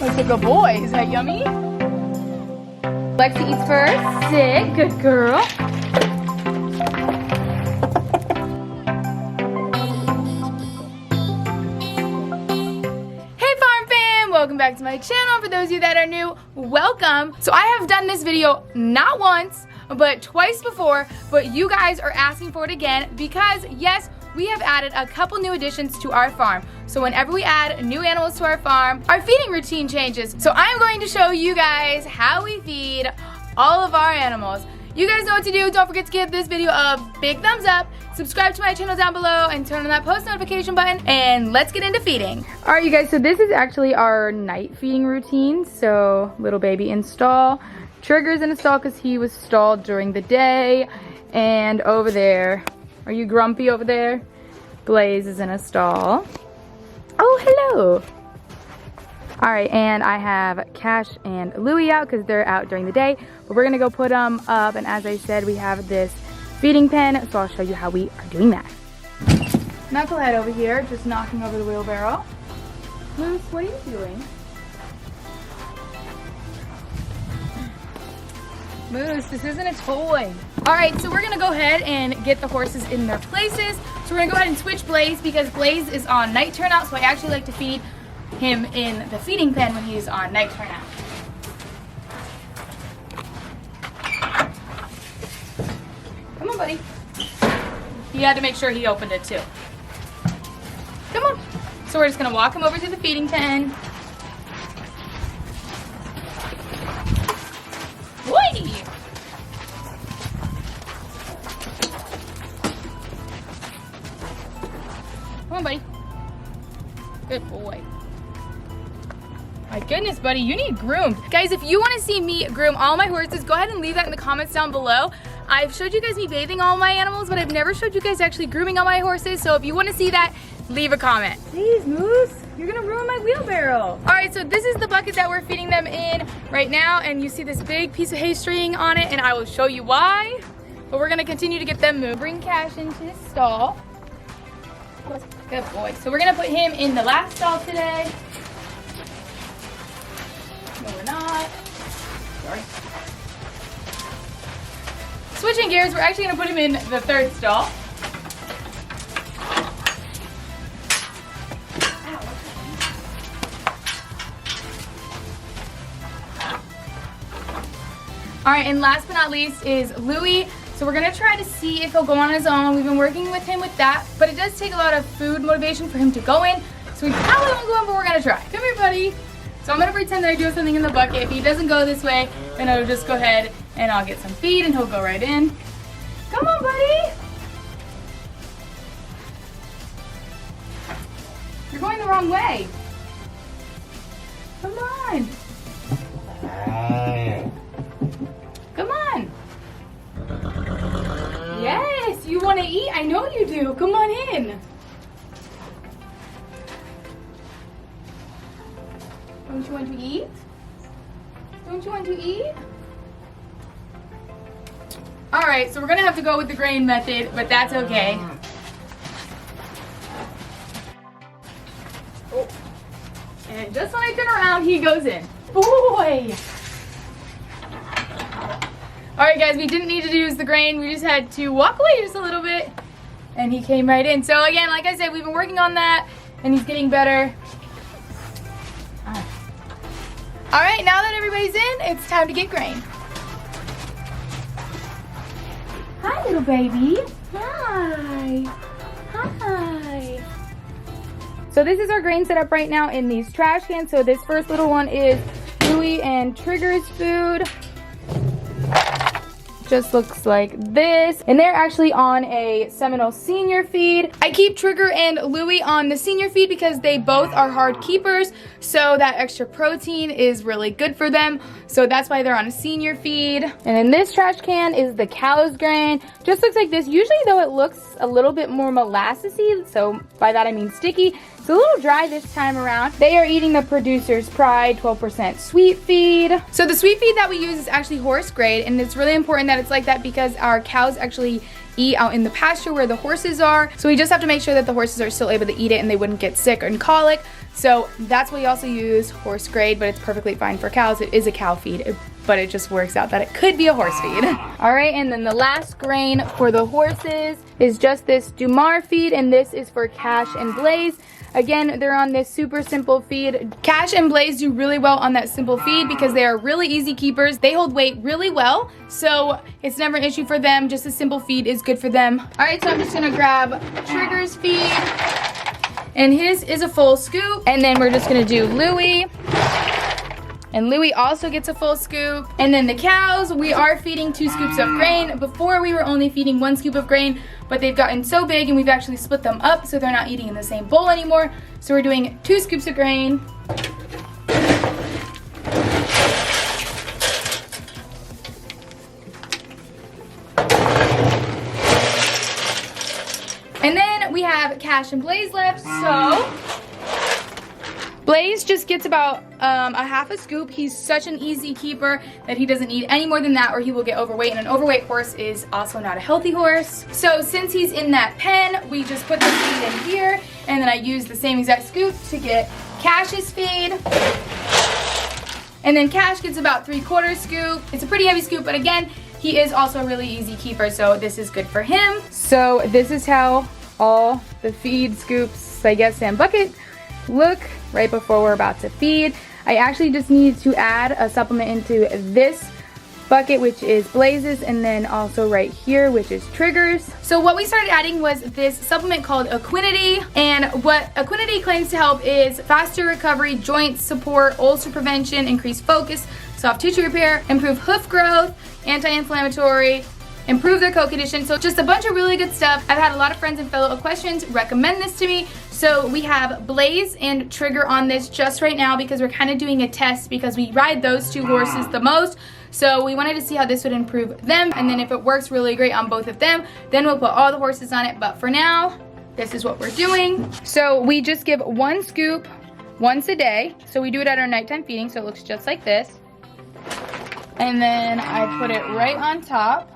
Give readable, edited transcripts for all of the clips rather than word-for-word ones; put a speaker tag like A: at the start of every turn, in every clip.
A: Looks like a boy. Is that yummy? Lexi eats first. Sit. Good girl. Hey farm fam! Welcome back to my channel. For those of you that are new, welcome. So I have done this video not once, but twice before, but you guys are asking for it again because yes, we have added a couple new additions to our farm. So whenever we add new animals to our farm, our feeding routine changes. So I'm going to show you guys how we feed all of our animals. You guys know what to do. Don't forget to give this video a big thumbs up, subscribe to my channel down below, and turn on that post notification button, and let's get into feeding. All right, you guys, so this is actually our night feeding routine. So little baby in stall, Trigger's in a stall because he was stalled during the day, and over there, are you grumpy over there? Blaze is in a stall. Oh, hello. All right, and I have Cash and Louie out because they're out during the day, but we're gonna go put them up, and as I said, we have this feeding pen, so I'll show you how we are doing that. Knucklehead over here, just knocking over the wheelbarrow. Moose, what are you doing? Moose, this isn't a toy. All right, so we're gonna go ahead and get the horses in their places. So we're gonna go ahead and switch Blaze because Blaze is on night turnout, so I actually like to feed him in the feeding pen when he's on night turnout. Come on, buddy. He had to make sure he opened it too. Come on. So we're just gonna walk him over to the feeding pen. Woody! Come on, buddy. Good boy. My goodness, buddy, you need groomed. Guys, if you want to see me groom all my horses, go ahead and leave that in the comments down below. I've showed you guys me bathing all my animals, but I've never showed you guys actually grooming all my horses. So if you want to see that, leave a comment. Please, Moose, you're gonna ruin my wheelbarrow. All right, so this is the bucket that we're feeding them in right now, and you see this big piece of hay string on it, and I will show you why. But we're gonna continue to get them moved. Bring Cash into his stall. Good boy. So we're gonna put him in the last stall today. No, we're not. Sorry. Switching gears, we're actually gonna put him in the third stall. All right, and last but not least is Louie. So we're gonna try to see if he'll go on his own. We've been working with him with that, but it does take a lot of food motivation for him to go in. So we probably won't go in, but we're gonna try. Come here, buddy. So I'm gonna pretend that I do something in the bucket. If he doesn't go this way, then I'll just go ahead and I'll get some feed and he'll go right in. Come on, buddy. You're going the wrong way. Come on. Come on. Yes, you want to eat? I know you do. Come on in. Don't you want to eat? Don't you want to eat? All right, so we're gonna have to go with the grain method, but that's okay. Oh. And just when I turn around, he goes in. Boy! All right, guys, we didn't need to use the grain. We just had to walk away just a little bit, and he came right in. So again, like I said, we've been working on that, and he's getting better. All right, now that everybody's in, it's time to get grain. Hi, little baby. Hi. Hi. So this is our grain setup right now in these trash cans. So this first little one is Louie and Trigger's food. Just looks like this, and they're actually on a Seminole senior feed. I keep Trigger and Louie on the senior feed because they both are hard keepers, so that extra protein is really good for them, so that's why they're on a senior feed. And in this trash can is the cow's grain. Just looks like this. Usually though, it looks a little bit more molassesy, so by that I mean sticky. It's a little dry this time around. They are eating the Producer's Pride 12% sweet feed. So the sweet feed that we use is actually horse grade, and it's really important that it's like that because our cows actually eat out in the pasture where the horses are. So we just have to make sure that the horses are still able to eat it and they wouldn't get sick or colic. So that's why we also use horse grade, but it's perfectly fine for cows. It is a cow feed, but it just works out that it could be a horse feed. All right, and then the last grain for the horses is just this Dumar feed, and this is for Cash and Blaze. Again, they're on this super simple feed. Cash and Blaze do really well on that simple feed because they are really easy keepers. They hold weight really well, so it's never an issue for them. Just a simple feed is good for them. All right, so I'm just gonna grab Trigger's feed, and his is a full scoop, and then we're just gonna do Louie. And Louie also gets a full scoop. And then the cows, we are feeding 2 scoops of grain. Before we were only feeding 1 scoop of grain, but they've gotten so big and we've actually split them up so they're not eating in the same bowl anymore. So we're doing 2 scoops of grain. And then we have Cash and Blaze left, so Blaze just gets about a half a scoop. He's such an easy keeper that he doesn't need any more than that or he will get overweight, and an overweight horse is also not a healthy horse. So since he's in that pen, we just put the feed in here, and then I use the same exact scoop to get Cash's feed. And then Cash gets about 3/4 scoop. It's a pretty heavy scoop, but again, he is also a really easy keeper, so this is good for him. So this is how all the feed scoops, I guess, and bucket look right before we're about to feed. I actually just need to add a supplement into this bucket, which is Blaze's, and then also right here, which is Trigger's. So what we started adding was this supplement called Equinety, and what Equinety claims to help is faster recovery, joint support, ulcer prevention, increased focus, soft tissue repair, improve hoof growth, anti-inflammatory, improve their coat condition. So just a bunch of really good stuff. I've had a lot of friends and fellow equestrians recommend this to me. So we have Blaze and Trigger on this just right now because we're kind of doing a test because we ride those 2 horses the most. So we wanted to see how this would improve them, and then if it works really great on both of them, then we'll put all the horses on it. But for now, this is what we're doing. So we just give 1 scoop once a day. So we do it at our nighttime feeding, so it looks just like this. And then I put it right on top.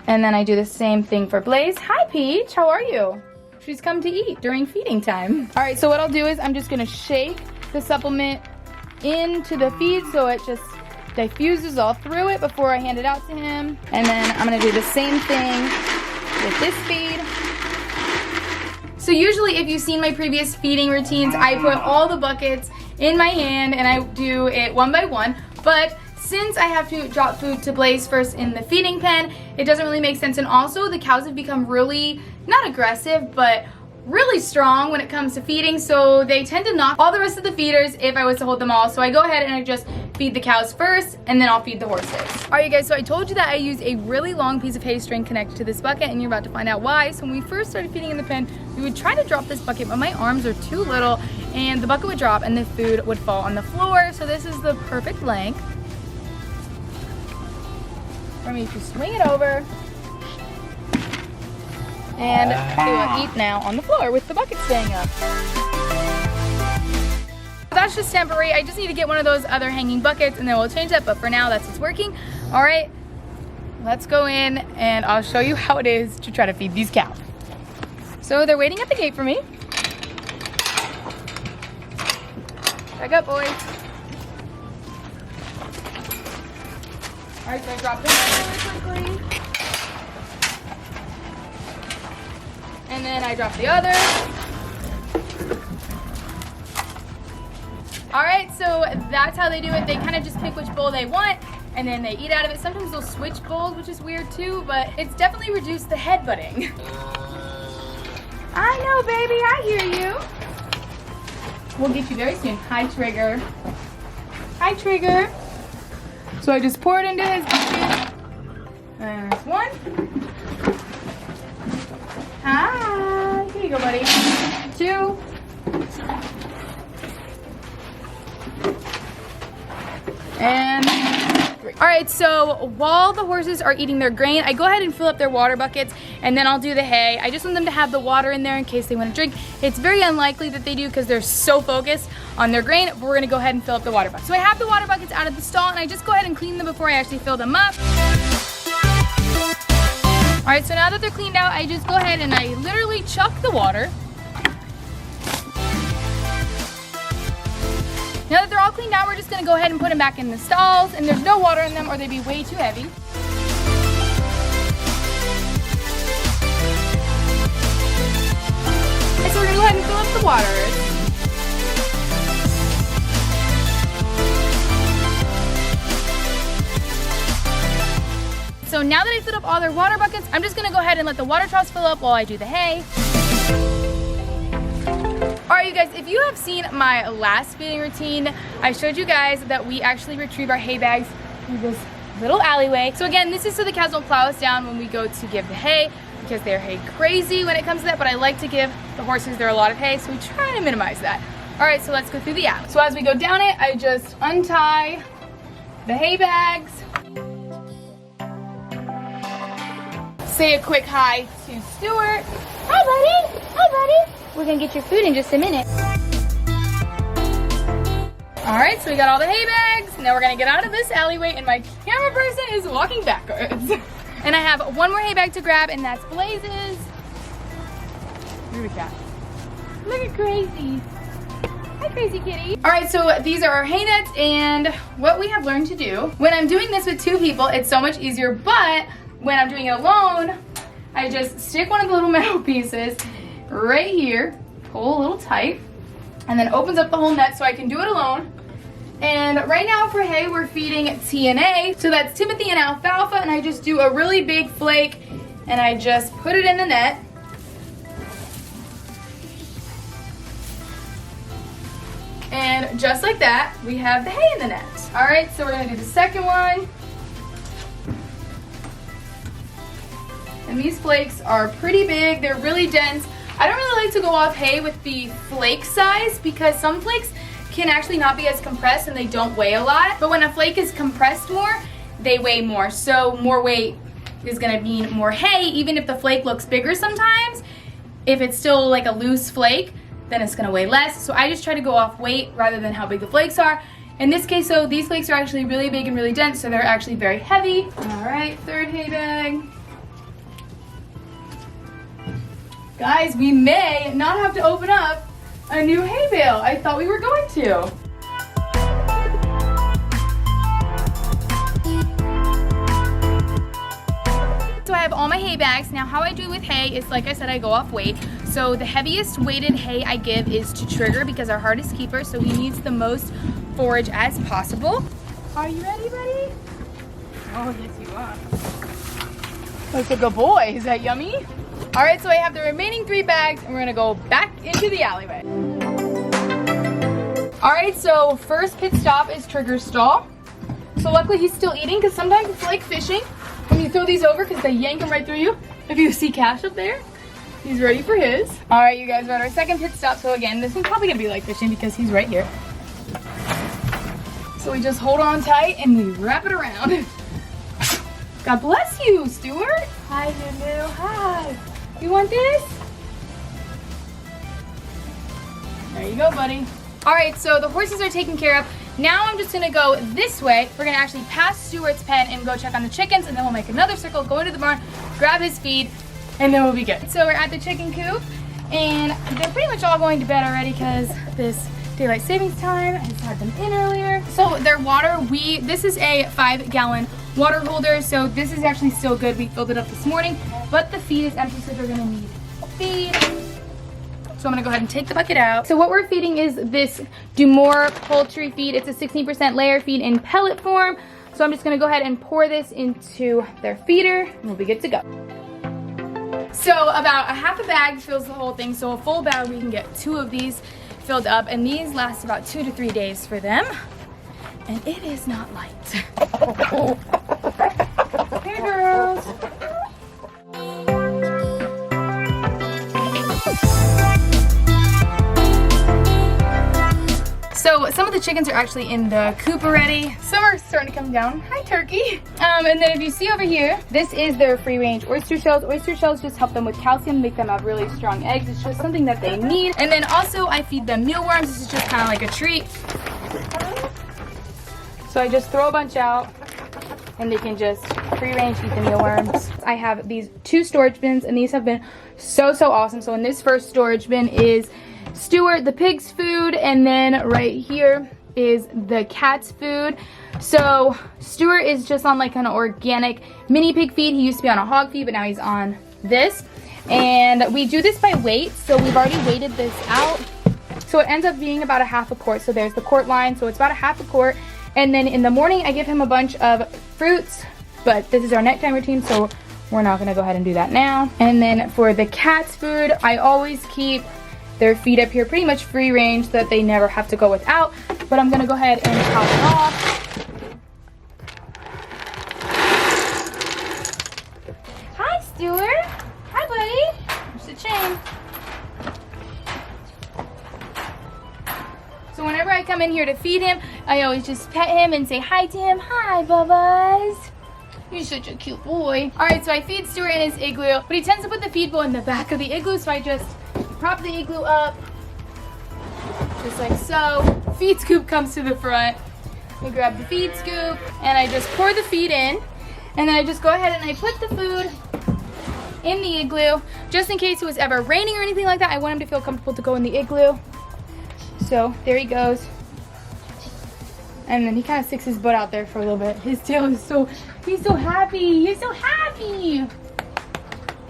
A: And then I do the same thing for Blaze. Hi, Peach, how are you? She's come to eat during feeding time. All right, so what I'll do is I'm just gonna shake the supplement into the feed so it just diffuses all through it before I hand it out to him. And then I'm gonna do the same thing with this feed. So usually if you've seen my previous feeding routines, I put all the buckets in my hand and I do it one by one, but since I have to drop food to Blaze first in the feeding pen, it doesn't really make sense. And also the cows have become really, not aggressive, but really strong when it comes to feeding, so they tend to knock all the rest of the feeders if I was to hold them all. So I go ahead and I just feed the cows first, and then I'll feed the horses. All right, you guys, so I told you that I use a really long piece of hay string connected to this bucket, and you're about to find out why. So when we first started feeding in the pen, we would try to drop this bucket, but my arms are too little, and the bucket would drop, and the food would fall on the floor. So this is the perfect length for me to swing it over, and they will eat now on the floor with the bucket staying up. That's just temporary. I just need to get one of those other hanging buckets and then we'll change that, but for now that's what's working. All right, let's go in and I'll show you how it is to try to feed these cows. So they're waiting at the gate for me. Back up, boys. All right, so I dropped them really quickly. And then I drop the other. All right, so that's how they do it. They kind of just pick which bowl they want and then they eat out of it. Sometimes they'll switch bowls, which is weird too, but it's definitely reduced the headbutting. I know, baby, I hear you. We'll get you very soon. Hi, Trigger. Hi, Trigger. So I just pour it into his bucket. There's one. Hi. Here you go, buddy. 2. And 3. All right, so while the horses are eating their grain, I go ahead and fill up their water buckets, and then I'll do the hay. I just want them to have the water in there in case they want to drink. It's very unlikely that they do because they're so focused on their grain, but we're gonna go ahead and fill up the water buckets. So I have the water buckets out of the stall, and I just go ahead and clean them before I actually fill them up. All right, so now that they're cleaned out, I just go ahead and I literally chuck the water Now that they're all cleaned out, we're just gonna go ahead and put them back in the stalls, and there's no water in them or they'd be way too heavy. And so we're gonna go ahead and fill up the water. So now that I filled up all their water buckets, I'm just gonna go ahead and let the water troughs fill up while I do the hay. All right, you guys, if you have seen my last feeding routine, I showed you guys that we actually retrieve our hay bags through this little alleyway. So again, this is so the cows don't plow us down when we go to give the hay, because they're hay crazy when it comes to that, but I like to give the horses their allotted hay, so we try to minimize that. All right, so let's go through the alley. So as we go down it, I just untie the hay bags. Say a quick hi to Stuart. Hi, buddy. Hi, buddy. We're gonna get your food in just a minute. All right, so we got all the hay bags. Now we're gonna get out of this alleyway, and my camera person is walking backwards. And I have one more hay bag to grab, and that's Blaze's. Here we go. Look at Crazy. Hi, Crazy Kitty. All right, so these are our hay nets, and what we have learned to do. When I'm doing this with 2 people, it's so much easier, but when I'm doing it alone, I just stick one of the little metal pieces right here, pull a little tight, and then opens up the whole net so I can do it alone. And right now for hay, we're feeding TNA, so that's Timothy and Alfalfa, and I just do a really big flake, and I just put it in the net. And just like that, we have the hay in the net. All right, so we're gonna do the second one. And these flakes are pretty big, they're really dense. I don't really like to go off hay with the flake size because some flakes can actually not be as compressed and they don't weigh a lot. But when a flake is compressed more, they weigh more. So more weight is gonna mean more hay, even if the flake looks bigger sometimes. If it's still like a loose flake, then it's gonna weigh less. So I just try to go off weight rather than how big the flakes are. In this case, so these flakes are actually really big and really dense, so they're actually very heavy. All right, third hay bag. Guys, we may not have to open up a new hay bale. I thought we were going to. So I have all my hay bags. Now how I do with hay is, like I said, I go off weight. So the heaviest weighted hay I give is to Trigger because our hardest keeper, so he needs the most forage as possible. Are you ready, buddy? Oh, yes you are. That's a good boy. Is that yummy? All right, so I have the remaining 3 bags, and we're gonna go back into the alleyway. All right, so first pit stop is Trigger's stall. So luckily he's still eating, because sometimes it's like fishing when you throw these over, because they yank them right through you. If you see Cash up there, he's ready for his. All right, you guys, we're at our second pit stop. So again, this one's probably gonna be like fishing because he's right here. So we just hold on tight and we wrap it around. God bless you, Stuart. Hi, Lulu. Hi. You want this? There you go, buddy. All right, so the horses are taken care of. Now I'm just gonna go this way. We're gonna actually pass Stuart's pen and go check on the chickens, and then we'll make another circle, go into the barn, grab his feed, and then we'll be good. So we're at the chicken coop, and they're pretty much all going to bed already because this daylight savings time has had them in earlier. So their water, this is a 5-gallon water holder, so this is actually still good. We filled it up this morning, but the feed is empty, so they're gonna need feed. So I'm gonna go ahead and take the bucket out. So what we're feeding is this Dumore poultry feed. It's a 16% layer feed in pellet form. So I'm just gonna go ahead and pour this into their feeder, and we'll be good to go. So about a half a bag fills the whole thing. So a full bag, we can get 2 of these filled up, and these last about 2 to 3 days for them. And it is not light. Hey girls. So some of the chickens are actually in the coop already. Some are starting to come down. Hi, turkey. And then if you see over here, this is their free-range oyster shells. Oyster shells just help them with calcium, make them have really strong eggs. It's just something that they need. And then also I feed them mealworms. This is just kind of like a treat. So I just throw a bunch out and they can just free-range eat the mealworms. I have these 2 storage bins, and these have been so awesome. So in this first storage bin is Stuart the pig's food, and then right here is the cat's food. So Stuart is just on like an organic mini pig feed. He used to be on a hog feed, but now he's on this. And we do this by weight, so we've already weighted this out. So it ends up being about a half a quart. So there's the quart line, so it's about a half a quart. And then in the morning, I give him a bunch of fruits, but this is our nighttime routine, so we're not gonna go ahead and do that now. And then for the cat's food, I always keep their feed up here pretty much free range so that they never have to go without. But I'm gonna go ahead and top it off. Hi, Stuart. Hi, buddy. There's the chain. So whenever I come in here to feed him, I always just pet him and say hi to him. Hi, Bubba's. You're such a cute boy. All right, so I feed Stuart in his igloo, but he tends to put the feed bowl in the back of the igloo, so I just prop the igloo up, just like so. Feed scoop comes to the front. I grab the feed scoop, and I just pour the feed in, and then I just go ahead and I put the food in the igloo, just in case it was ever raining or anything like that. I want him to feel comfortable to go in the igloo. So there he goes. And then he kind of sticks his butt out there for a little bit. His tail is he's so happy. He's so happy.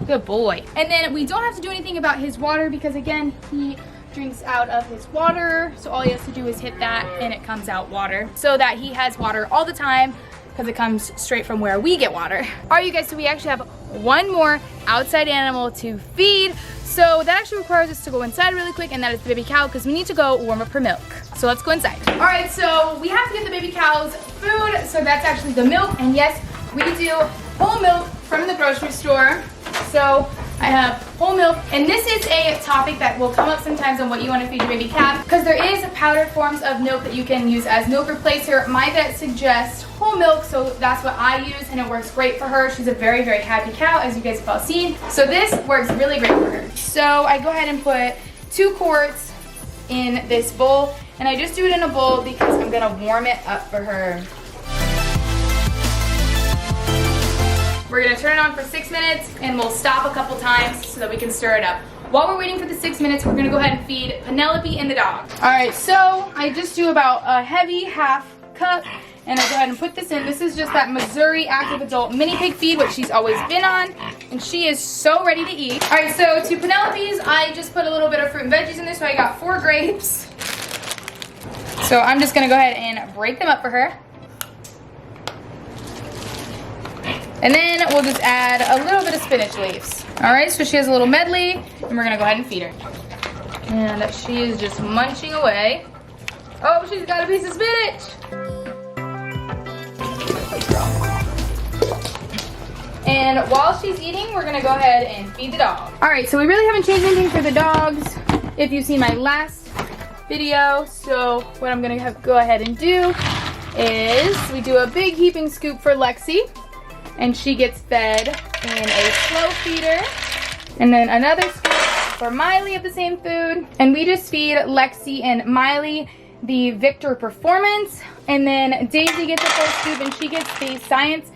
A: Good boy. And then we don't have to do anything about his water because again, he drinks out of his water. So all he has to do is hit that and it comes out water. So that he has water all the time because it comes straight from where we get water. All right, you guys, so we actually have one more outside animal to feed. So that actually requires us to go inside really quick, and that is the baby cow because we need to go warm up her milk. So let's go inside. All right, so we have to get the baby cow's food. So that's actually the milk, and yes, we do whole milk from the grocery store. So I have whole milk, and this is a topic that will come up sometimes on what you want to feed your baby calf because there is powdered forms of milk that you can use as milk replacer. My vet suggests whole milk, so that's what I use, and it works great for her. She's a very, very happy cow, as you guys have all seen. So this works really great for her. So I go ahead and put 2 quarts in this bowl, and I just do it in a bowl because I'm gonna warm it up for her. We're gonna turn it on for 6 minutes, and we'll stop a couple times so that we can stir it up. While we're waiting for the 6 minutes, we're gonna go ahead and feed Penelope and the dog. All right, so I just do about a heavy half cup, and I go ahead and put this in. This is just that Missouri Active Adult mini pig feed, which she's always been on, and she is so ready to eat. All right, so to Penelope's, I just put a little bit of fruit and veggies in there, so I got 4 grapes. So I'm just gonna go ahead and break them up for her. And then we'll just add a little bit of spinach leaves. All right, so she has a little medley, and we're gonna go ahead and feed her. And she is just munching away. Oh, she's got a piece of spinach. And while she's eating, we're gonna go ahead and feed the dog. All right, so we really haven't changed anything for the dogs if you've seen my last video. So what I'm gonna go ahead and do is we do a big heaping scoop for Lexi, and she gets fed in a slow feeder. And then another scoop for Miley of the same food. And we just feed Lexi and Miley the Victor Performance. And then Daisy gets a full scoop, and she gets the Science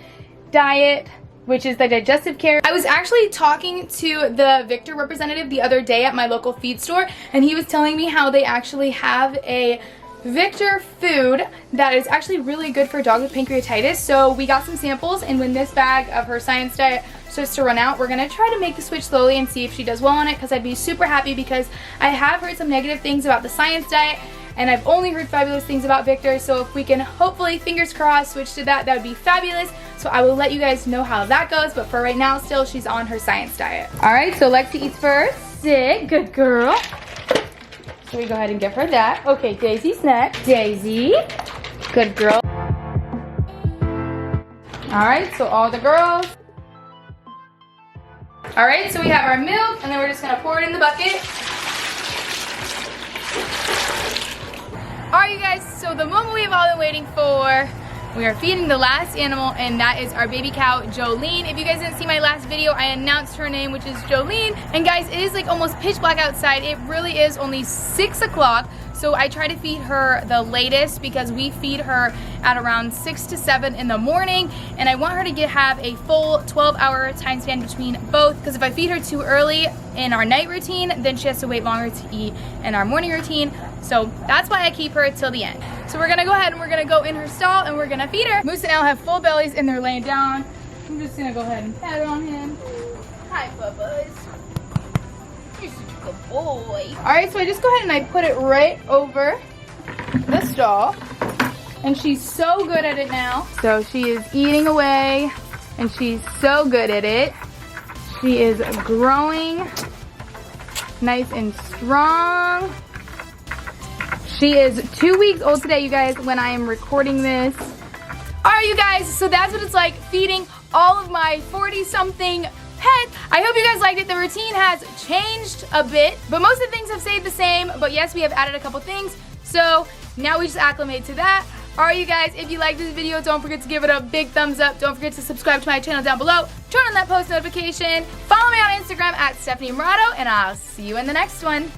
A: Diet, which is the digestive care. I was actually talking to the Victor representative the other day at my local feed store, and he was telling me how they actually have a Victor food that is actually really good for dogs with pancreatitis. So we got some samples, and when this bag of her Science Diet starts to run out, we're gonna try to make the switch slowly and see if she does well on it, because I'd be super happy because I have heard some negative things about the Science Diet, and I've only heard fabulous things about Victor. So if we can hopefully, fingers crossed, switch to that, that would be fabulous. So I will let you guys know how that goes, but for right now, still, she's on her Science Diet. All right, so Lexi eats first. Sit, good girl. So we go ahead and give her that. Okay, Daisy's next. Daisy, good girl. All right, so all the girls. All right, so we have our milk, and then we're just gonna pour it in the bucket. All right, you guys, so the moment we've all been waiting for, we are feeding the last animal, and that is our baby cow, Jolene. If you guys didn't see my last video, I announced her name, which is Jolene. And guys, it is like almost pitch black outside. It really is only 6 o'clock. So I try to feed her the latest because we feed her at around 6 to 7 in the morning. And I want her to have a full 12-hour time span between both, because if I feed her too early in our night routine, then she has to wait longer to eat in our morning routine. So that's why I keep her till the end. So we're gonna go ahead and we're gonna go in her stall and we're gonna feed her. Moose and Elle have full bellies and they're laying down. I'm just gonna go ahead and pat on him. Hi, Bubba's. You're such a good boy. All right, so I just go ahead and I put it right over the stall. And she's so good at it now. So she is eating away and she's so good at it. She is growing nice and strong. She is 2 weeks old today, you guys, when I am recording this. All right, you guys, so that's what it's like feeding all of my 40-something pets. I hope you guys liked it. The routine has changed a bit, but most of the things have stayed the same. But yes, we have added a couple things. So now we just acclimate to that. All right, you guys, if you like this video, don't forget to give it a big thumbs up. Don't forget to subscribe to my channel down below. Turn on that post notification. Follow me on Instagram at Stephanie Morato, and I'll see you in the next one.